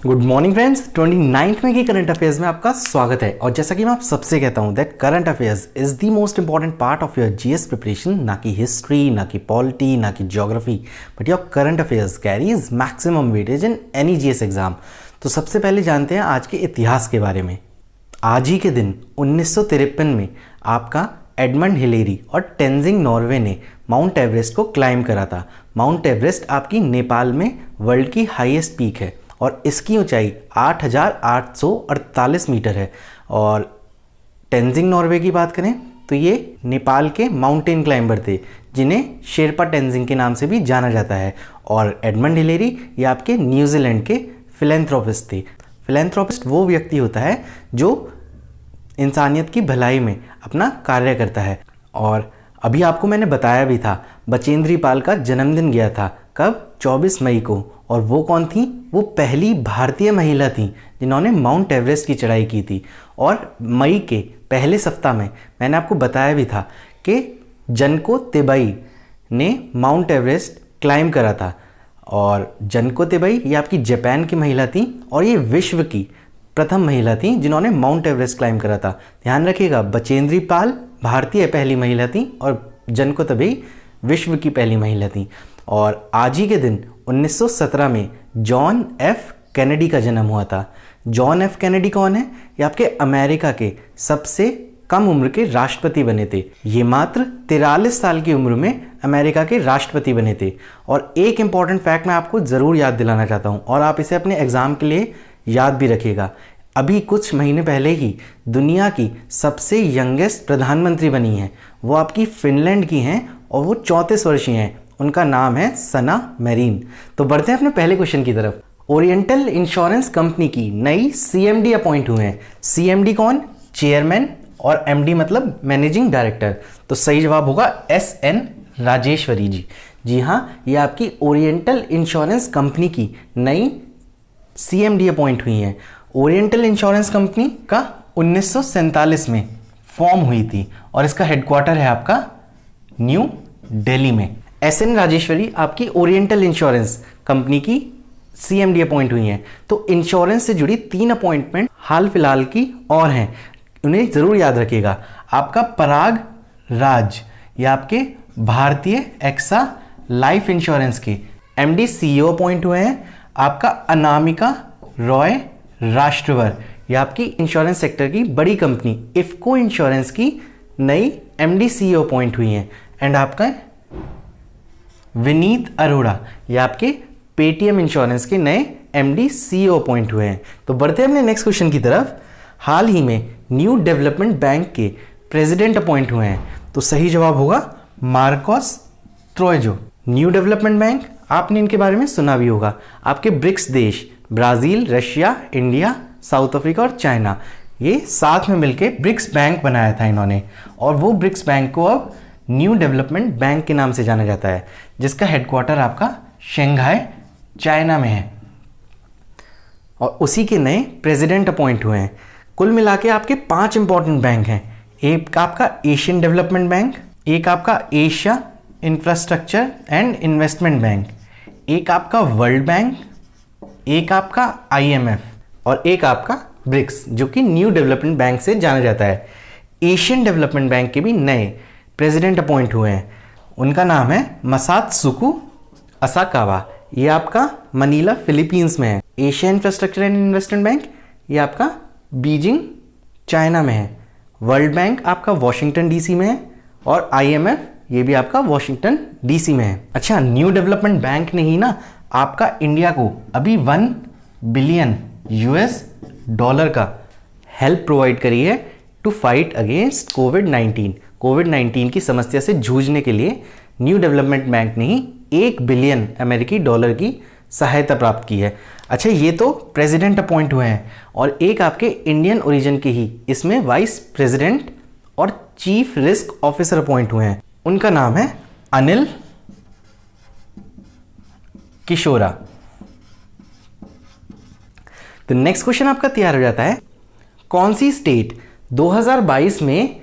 Good morning friends, 29th में की current affairs में आपका स्वागत है। और जैसा कि मैं आप सबसे कहता हूं that current affairs is the most important part of your GS preparation. ना कि हिस्ट्री, ना कि पॉलिटी, ना कि geography, but your current affairs carries maximum weightage in any GS exam. तो सबसे पहले जानते हैं आज के इतिहास के बारे में। आज ही के दिन 1953 में आपका एडमंड हिलेरी और टेंजिंग नॉर्वे ने माउंट एवरेस्ट को क्लाइम करा था। माउंट एवरेस्ट आपकी नेपाल में वर्ल्ड की हाईएस्ट पीक है और इसकी ऊंचाई 8,848 मीटर है। और टेंजिंग नॉर्वे की बात करें तो ये नेपाल के माउंटेन क्लाइंबर थे जिन्हें शेरपा टेंजिंग के नाम से भी जाना जाता है। और एडमंड हिलेरी ये आपके न्यूजीलैंड के फिलैंथ्रोपिस्ट थे। फिलैंथ्रोपिस्ट वो व्यक्ति होता है जो इंसानियत की भलाई में अपना कार्य करता है। और अभी आपको मैंने बताया भी था बचेंद्री पाल का जन्मदिन गया था, कब? 24 मई को। और वो कौन थी? वो पहली भारतीय महिला थी जिन्होंने माउंट एवरेस्ट की चढ़ाई की थी। और मई के पहले सप्ताह में मैंने आपको बताया भी था कि जनको तेबाई ने माउंट एवरेस्ट क्लाइम करा था। और जनको तेबाई ये आपकी जापान की महिला थी और ये विश्व की प्रथम महिला थी जिन्होंने माउंट एवरेस्ट क्लाइम करा था। ध्यान रखिएगा, बचेंद्री पाल भारतीय पहली महिला थी और जनको तेबाई विश्व की पहली महिला थी। और आज ही के दिन 1917 में जॉन एफ कैनेडी का जन्म हुआ था। जॉन एफ कैनेडी कौन है? ये आपके अमेरिका के सबसे कम उम्र के राष्ट्रपति बने थे। ये मात्र 43 साल की उम्र में अमेरिका के राष्ट्रपति बने थे। और एक इंपॉर्टेंट फैक्ट मैं आपको ज़रूर याद दिलाना चाहता हूँ और आप इसे अपने एग्ज़ाम के लिए याद भी रखिएगा। अभी कुछ महीने पहले ही दुनिया की सबसे यंगेस्ट प्रधानमंत्री बनी हैं, वो आपकी फिनलैंड की हैं और वो 34 वर्षीय हैं। उनका नाम है सना मेरीन। तो बढ़ते हैं अपने पहले क्वेश्चन की तरफ। ओरिएंटल इंश्योरेंस कंपनी की नई सीएमडी अपॉइंट हुए हैं। सीएमडी कौन? चेयरमैन, और एमडी मतलब मैनेजिंग डायरेक्टर। तो सही जवाब होगा एसएन राजेश्वरी जी। जी हाँ, ये आपकी ओरिएंटल इंश्योरेंस कंपनी की नई सीएमडी अपॉइंट हुई हैं। ओरिएंटल इंश्योरेंस कंपनी का 1947 में फॉर्म हुई थी और इसका हेडक्वार्टर है आपका न्यू दिल्ली में। एसएन राजेश्वरी आपकी ओरिएंटल इंश्योरेंस कंपनी की सीएमडी अपॉइंट हुई हैं। तो इंश्योरेंस से जुड़ी 3 अपॉइंटमेंट हाल फिलहाल की और हैं, उन्हें जरूर याद रखिएगा। आपका पराग राज ये आपके भारतीय एक्सा लाइफ इंश्योरेंस के एमडी सीईओ अपॉइंट हुए हैं। आपका अनामिका रॉय राष्ट्रवर ये आपकी इंश्योरेंस सेक्टर की बड़ी कंपनी इफ्को इंश्योरेंस की नई एमडी सीईओ अपॉइंट हुई हैं। एंड आपका विनीत अरोड़ा ये आपके पेटीएम इंश्योरेंस के नए एमडी सीईओ अपॉइंट हुए हैं। तो बढ़ते हैं अपने नेक्स्ट क्वेश्चन की तरफ। हाल ही में न्यू डेवलपमेंट बैंक के प्रेसिडेंट अपॉइंट हुए हैं। तो सही जवाब होगा मार्कोस ट्रोयजो। न्यू डेवलपमेंट बैंक आपने इनके बारे में सुना भी होगा। आपके ब्रिक्स देश Brazil, Russia, India, south Africa और चाइना ये साथ में मिलकर ब्रिक्स बैंक बनाया था इन्होंने। और वो ब्रिक्स बैंक को अब न्यू डेवलपमेंट बैंक के नाम से जाना जाता है, जिसका हेडक्वार्टर आपका शंघाई चाइना में है। और उसी के नए प्रेसिडेंट अपॉइंट हुए हैं। कुल मिला के आपके 5 इंपॉर्टेंट बैंक हैं। एक आपका एशियन डेवलपमेंट बैंक, एक आपका Asia infrastructure and investment bank, एक आपका वर्ल्ड बैंक, एक आपका आईएमएफ और एक आपका ब्रिक्स जो कि न्यू डेवलपमेंट बैंक से जाना जाता है। एशियन डेवलपमेंट बैंक के भी नए प्रेसिडेंट अपॉइंट हुए हैं। उनका नाम है मसात्सुको असाकावा। ये आपका मनीला फिलीपींस में है। Asia infrastructure and investment bank ये आपका बीजिंग चाइना में है। वर्ल्ड बैंक आपका वॉशिंगटन डीसी में है और आईएमएफ ये भी आपका वॉशिंगटन डीसी में है। अच्छा, न्यू डेवलपमेंट बैंक ने ही ना आपका इंडिया को अभी 1 बिलियन यूएस डॉलर का हेल्प प्रोवाइड करी है टू फाइट अगेंस्ट कोविड-19 की समस्या से जूझने के लिए न्यू डेवलपमेंट बैंक ने ही 1 बिलियन अमेरिकी डॉलर की सहायता प्राप्त की है। अच्छा, ये तो प्रेसिडेंट अपॉइंट हुए हैं और एक आपके इंडियन ओरिजिन के ही इसमें वाइस प्रेसिडेंट और चीफ रिस्क ऑफिसर अपॉइंट हुए हैं। उनका नाम है अनिल किशोरा। तो नेक्स्ट क्वेश्चन आपका तैयार हो जाता है। कौन सी स्टेट 2022 में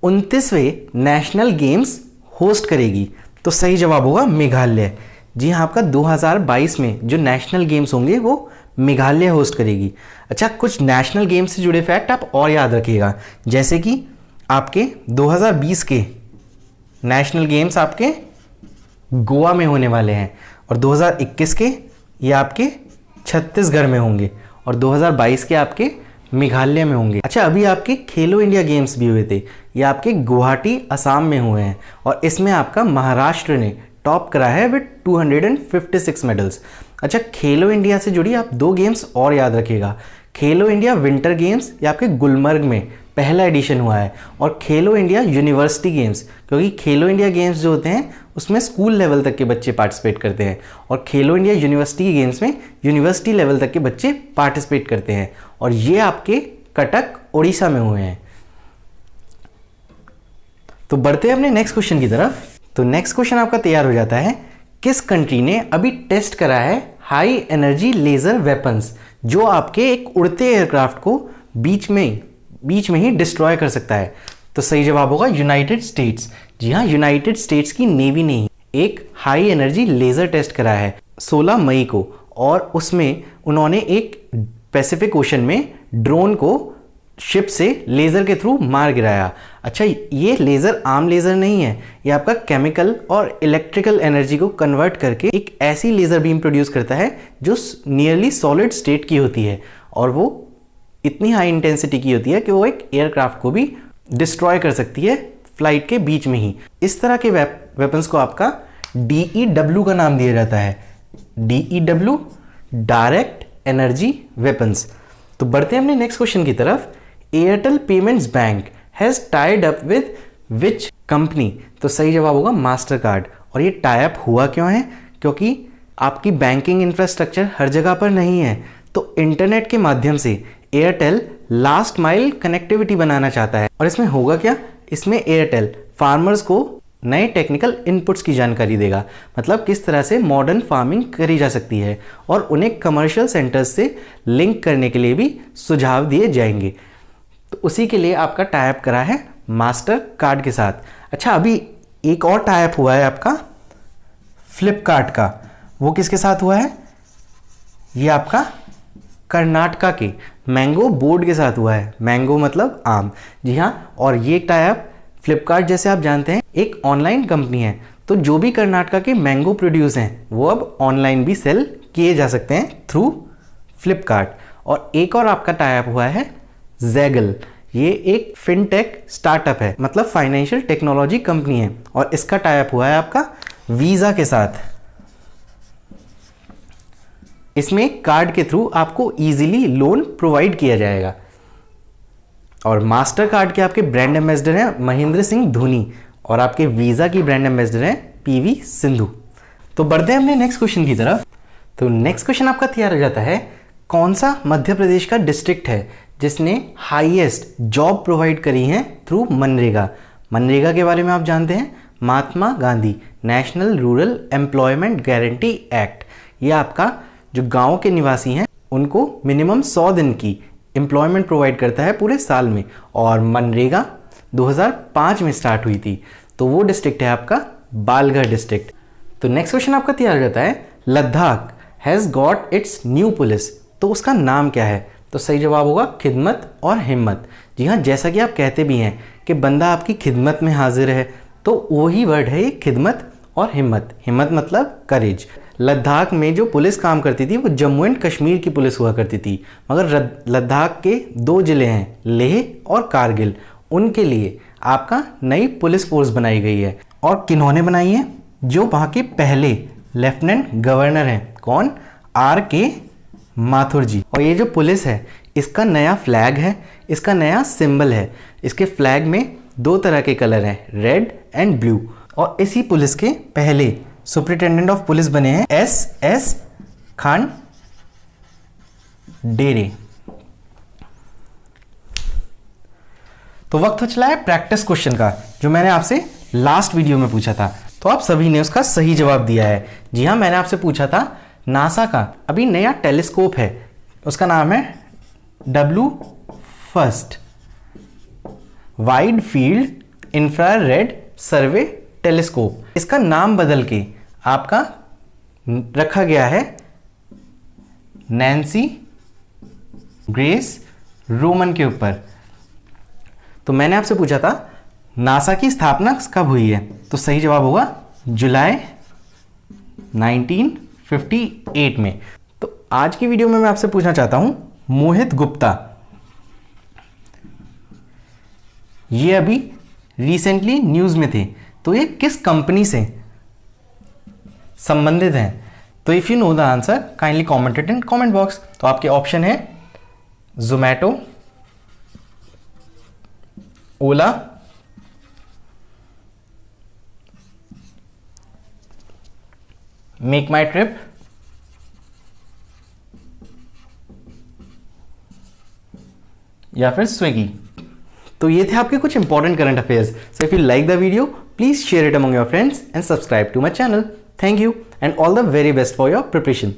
29वें नेशनल गेम्स होस्ट करेगी? तो सही जवाब होगा मेघालय। जी हाँ, आपका 2022 में जो नेशनल गेम्स होंगे वो मेघालय होस्ट करेगी। अच्छा, कुछ नेशनल गेम्स से जुड़े फैक्ट आप और याद रखिएगा, जैसे कि आपके 2020 के नेशनल गेम्स आपके गोवा में होने वाले हैं, और 2021 के ये आपके छत्तीसगढ़ में होंगे, और 2022 के आपके मेघालय में होंगे। अच्छा, अभी आपके खेलो इंडिया गेम्स भी हुए थे, ये आपके गुवाहाटी असम में हुए हैं, और इसमें आपका महाराष्ट्र ने टॉप करा है विद 256 मेडल्स। अच्छा, खेलो इंडिया से जुड़ी आप 2 गेम्स और याद रखिएगा। खेलो इंडिया विंटर गेम्स ये आपके गुलमर्ग में पहला एडिशन हुआ है, और खेलो इंडिया यूनिवर्सिटी गेम्स, क्योंकि खेलो इंडिया गेम्स जो होते हैं उसमें स्कूल लेवल तक के बच्चे पार्टिसिपेट करते हैं, और खेलो इंडिया यूनिवर्सिटी गेम्स में यूनिवर्सिटी लेवल तक के बच्चे पार्टिसिपेट करते हैं, और ये आपके कटक उड़ीसा में हुए हैं। तो बढ़ते हैं अपने नेक्स्ट क्वेश्चन की तरफ। तो नेक्स्ट क्वेश्चन आपका तैयार हो जाता है, किस कंट्री ने अभी टेस्ट करा है हाई एनर्जी लेजर वेपन्स, जो आपके एक उड़ते एयरक्राफ्ट को बीच में ही डिस्ट्रॉय कर सकता है? तो सही जवाब होगा यूनाइटेड स्टेट्स। जी हाँ, यूनाइटेड स्टेट्स की नेवी ने एक हाई एनर्जी लेजर टेस्ट करा है 16 मई को, और उसमें उन्होंने एक पैसिफिक ओशन में ड्रोन को शिप से लेज़र के थ्रू मार गिराया। अच्छा, ये लेज़र आम लेज़र नहीं है, ये आपका केमिकल और इलेक्ट्रिकल एनर्जी को कन्वर्ट करके एक ऐसी लेज़र बीम प्रोड्यूस करता है जो नियरली सॉलिड स्टेट की होती है, और वो इतनी हाई इंटेंसिटी की होती है कि वो एक एयरक्राफ्ट को भी डिस्ट्रॉय कर सकती है फ्लाइट के बीच में ही। इस तरह के वेपन्स को आपका DEW का नाम दिया जाता है, DEW, डायरेक्ट एनर्जी वेपन्स। तो बढ़ते हैं अपने नेक्स्ट क्वेश्चन की तरफ। Airtel payments bank has tied up with which company? तो सही जवाब होगा मास्टर कार्ड। और ये टाई अप हुआ क्यों है? क्योंकि आपकी बैंकिंग इंफ्रास्ट्रक्चर हर जगह पर नहीं है, तो इंटरनेट के माध्यम से एयरटेल लास्ट माइल कनेक्टिविटी बनाना चाहता है। और इसमें होगा क्या? इसमें एयरटेल फार्मर्स को नए टेक्निकल इनपुट्स की जानकारी देगा, मतलब किस तरह से मॉडर्न फार्मिंग करी जा सकती है, और उन्हें कमर्शियल सेंटर्स से लिंक करने के लिए भी सुझाव दिए जाएंगे। तो उसी के लिए आपका टाई अप करा है मास्टर कार्ड के साथ। अच्छा, अभी एक और टाई अप हुआ है आपका फ्लिपकार्ट का, वो किसके साथ हुआ है? ये आपका कर्नाटका के मैंगो बोर्ड के साथ हुआ है। मैंगो मतलब आम, जी हाँ। और ये टाई अप फ्लिपकार्ट, जैसे आप जानते हैं, एक ऑनलाइन कंपनी है, तो जो भी कर्नाटका के मैंगो प्रोड्यूस हैं वो अब ऑनलाइन भी सेल किए जा सकते हैं थ्रू फ्लिपकार्ट। और एक और आपका टाई अप हुआ है ज़ैगल, ये एक फिनटेक स्टार्टअप है, मतलब फाइनेंशियल टेक्नोलॉजी कंपनी है, और इसका टाई अप हुआ है आपका वीज़ा के साथ। इसमें कार्ड के थ्रू आपको इजीली लोन प्रोवाइड किया जाएगा। और मास्टर कार्ड के आपके ब्रांड एम्बेसडर हैं महेंद्र सिंह धोनी, और आपके वीज़ा की ब्रांड एम्बेसडर हैं PV सिंधु। तो बढ़ते हैं अपने नेक्स्ट क्वेश्चन की तरफ। तो नेक्स्ट क्वेश्चन आपका तैयार हो जाता है, कौन सा मध्य प्रदेश का डिस्ट्रिक्ट है जिसने हाईएस्ट जॉब प्रोवाइड करी हैं थ्रू मनरेगा? मनरेगा के बारे में आप जानते हैं, Mahatma Gandhi National Rural Employment Guarantee Act. ये आपका जो गांव के निवासी हैं उनको मिनिमम 100 दिन की एम्प्लॉयमेंट प्रोवाइड करता है पूरे साल में, और मनरेगा 2005 में स्टार्ट हुई थी। तो वो डिस्ट्रिक्ट है आपका बालघर डिस्ट्रिक्ट। तो नेक्स्ट क्वेश्चन आपका तैयार हो जाता है, Ladakh has got its new police, तो उसका नाम क्या है? तो सही जवाब होगा खिदमत और हिम्मत। जी हाँ, जैसा कि आप कहते भी हैं कि बंदा आपकी खिदमत में हाजिर है, तो वही वर्ड है ये खिदमत और हिम्मत। हिम्मत मतलब करेज। लद्दाख में जो पुलिस काम करती थी वो जम्मू एंड कश्मीर की पुलिस हुआ करती थी, मगर लद्दाख के 2 ज़िले हैं, लेह और कारगिल, उनके लिए आपका नई पुलिस फोर्स बनाई गई है। और किन्होंने बनाई है? जो वहाँ के पहले लेफ्टिनेंट गवर्नर हैं, कौन? RK माथुर जी। और ये जो पुलिस है इसका नया फ्लैग है, इसका नया सिंबल है। इसके फ्लैग में 2 तरह के कलर हैं, रेड एंड ब्लू। और इसी पुलिस के पहले सुपरिटेंडेंट ऑफ पुलिस बने हैं SS खान डेरे। तो वक्त हो चला है प्रैक्टिस क्वेश्चन का, जो मैंने आपसे लास्ट वीडियो में पूछा था। तो आप सभी ने उसका सही जवाब दिया है। जी हाँ, मैंने आपसे पूछा था नासा का अभी नया टेलीस्कोप है, उसका नाम है WFIRST वाइड फील्ड इंफ्रारेड सर्वे टेलीस्कोप। इसका नाम बदल के आपका रखा गया है नैन्सी ग्रेस रोमन के ऊपर। तो मैंने आपसे पूछा था नासा की स्थापना कब हुई है, तो सही जवाब होगा जुलाई 1958 में। तो आज की वीडियो में मैं आपसे पूछना चाहता हूं मोहित गुप्ता, ये अभी रिसेंटली न्यूज में थे, तो ये किस कंपनी से संबंधित हैं? तो if you know the answer kindly comment it in comment box. तो आपके ऑप्शन है Zomato, Ola, Make My Trip, या फिर स्विगी। तो ये थे आपके कुछ important current affairs. So if you like the video please share it among your friends and subscribe to my channel. Thank you and all the very best for your preparation.